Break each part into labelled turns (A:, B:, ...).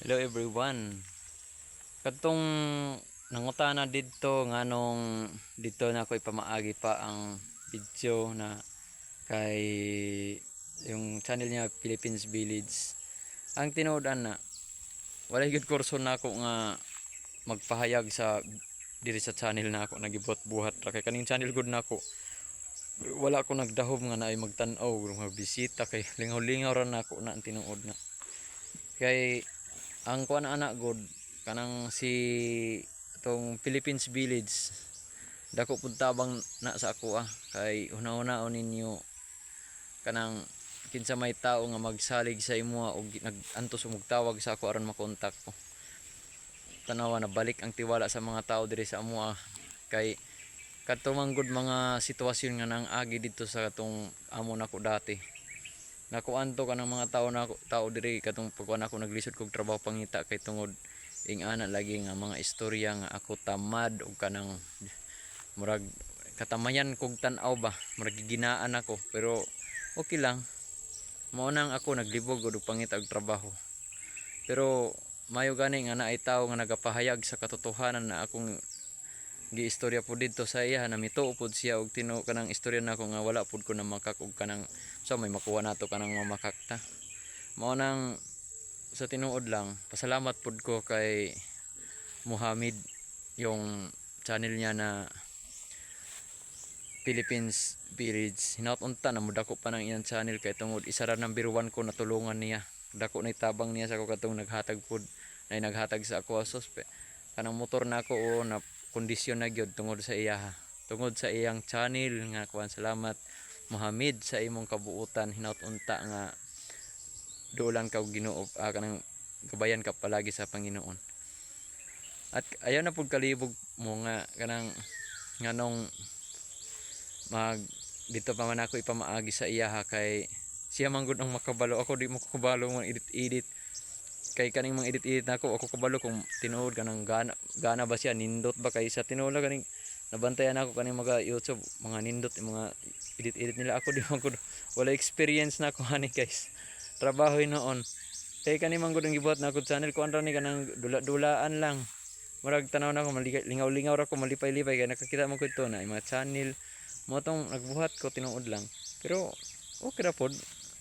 A: Hello everyone. Katong nangutana didto nganong dito na ako ipamaagi pa ang video na kay yung channel niya Philippines Village. Ang tinuod-an na wala gyud kurso na ako nga magpahayag sa diri sa channel na ako nagibot buhat ra kay kaning channel gud nako. Wala ko nagdahom nga naay magtan-aw mga bisita kay lingaw-lingaw ra nako na ang tinuod na. Kay ang kuan anak god kanang si tong Philippines Village dako pud tabang na sa ako kay una-una ninyo kanang kinsa may tao nga magsalig sa imo og nagantos og tawag sa ako aron makontak ko. Tanawa na balik ang tiwala sa mga tao diri sa amo kay katumanggod mga sitwasyon nga nang agi dito sa katong amo nako dati. Nakuan to kanang mga tao diri katong pagkuan ako naglisod kog trabaho pangita kay tungod ing ana lagi nga mga istorya nga ako tamad og kanang murag katamayan kog tan-aw ba murag giginaan ako pero okay lang mao nang ako naglibog og pangita og trabaho pero mayo gani nga naay tawo nga nagapahayag sa katotohanan na akong giistorya po dito sa iya na mituo pod siya og tino kanang istorya nako nga wala pod ko na makak og kanang so may makuha nato kanang mamakakta mao nang sa tinuod lang pasalamat pod ko kay Muhammad yung channel niya na Philippines Village hinaut-unta na mudako pa nang iyang channel kay tungod isa ra number 1 ko natulungan niya dako na itabang niya sa ako katong naghatag pod na naghatag sa ako sospe kanang motor nako o na kondisyon na gyud tungod sa iya tungod sa iyang channel nga kuan salamat Muhammad sa imong kabuutan hinaut-unta nga duolan ka og Ginoo kanang gabayan ka palagi sa Panginoon at ayaw na pud kalibog mo nga kanang nganong mag dito pa man ako ipamaagi sa iya kay siya man gud ang makabalo ako di mo kabalo mo edit kay kaning mga edit nako ako kabalo kung tinuod kanang gana ba siya nindot ba kay sa tinuod kaning nabantayan ako kaning mga YouTube mga nindot mga edit nila ako di man gud wala experience na ako ani guys trabaho noon kay kaning man gud ang gibuhat na ako channel ko andra ni kanang dula-dulaan lang murag tanaw na ako lingaw-lingaw ra ko malipay-lipay kay nakakita mo ko ito na mga channel mo tong nagbuhat ko tinuod lang pero okay ra pod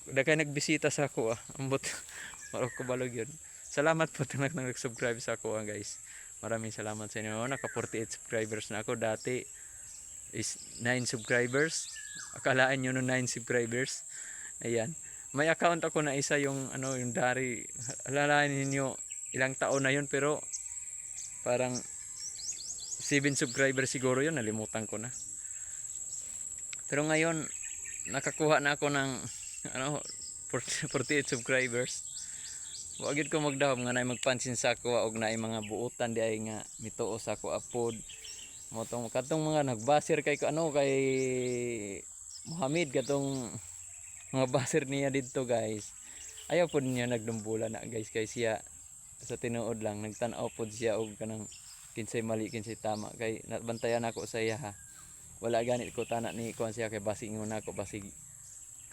A: daghay nagbisita sa ako ambot maro ko balog yun. Salamat po tanak nang nag-subscribe sa ako guys. Maraming salamat sa inyo. Naka 48 subscribers na ako. Dati is 9 subscribers. Akalaan nyo no 9 subscribers. Ayan. May account ako na isa yung yung dari. Alalaan niyo ilang taon na yun pero parang 7 subscribers siguro yun. Nalimutan ko na. Pero ngayon nakakuha na ako ng 48 subscribers. Wa gyud ko magdahom nga nay magpansin sa ako og naay mga buutan di ay nga mituo sa ako upload mo tong katong mga nagbasir kay kay Muhammad katong mga basir niya didto guys ayaw pod niya nagdumbulan na guys kay siya sa tinuod lang nagtan-aw pod siya og kanang kinsay mali kinsay tama kay nabantayan ako sa iya wala ganit ko tana ni kuan siya kay basig ingon nako basig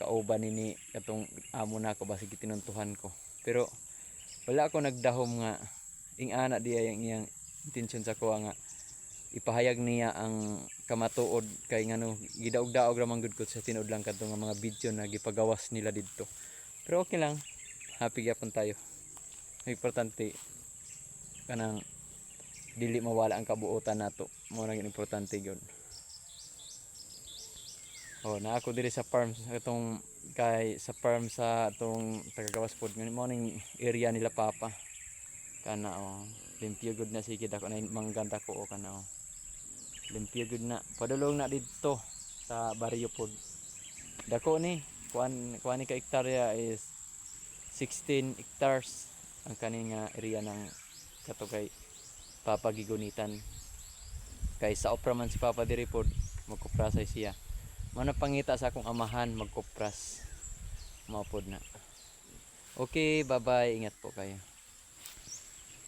A: kauban ni katong amo nako basig tinuntuhan ko pero wala ako nagdahom nga ing ana diay ang iyang intensyon sa ko nga ipahayag niya ang kamatuod kay ngano gidaog-daog ra man gud ko sa tinuod lang kadto nga mga video na gipagawas nila didto pero okay lang happy gyapon tayo importante kanang dili mawala ang kabuotan nato mo nang importante gyud na ako diri sa farm itong kay sa farm sa itong tagagawas pod mo ning area nila papa kana limpyo gud na sige dako na mangganda ko kana limpyo gud na padulong na didto sa baryo pod dako ni kuan ni ka hektarya is 16 hectares ang kaning area ng katugay papa gigunitan kay sa opera man si papa diri pod magkuprasay siya mana pangita sa akong amahan magkupras maupod na okay bye bye ingat po kayo.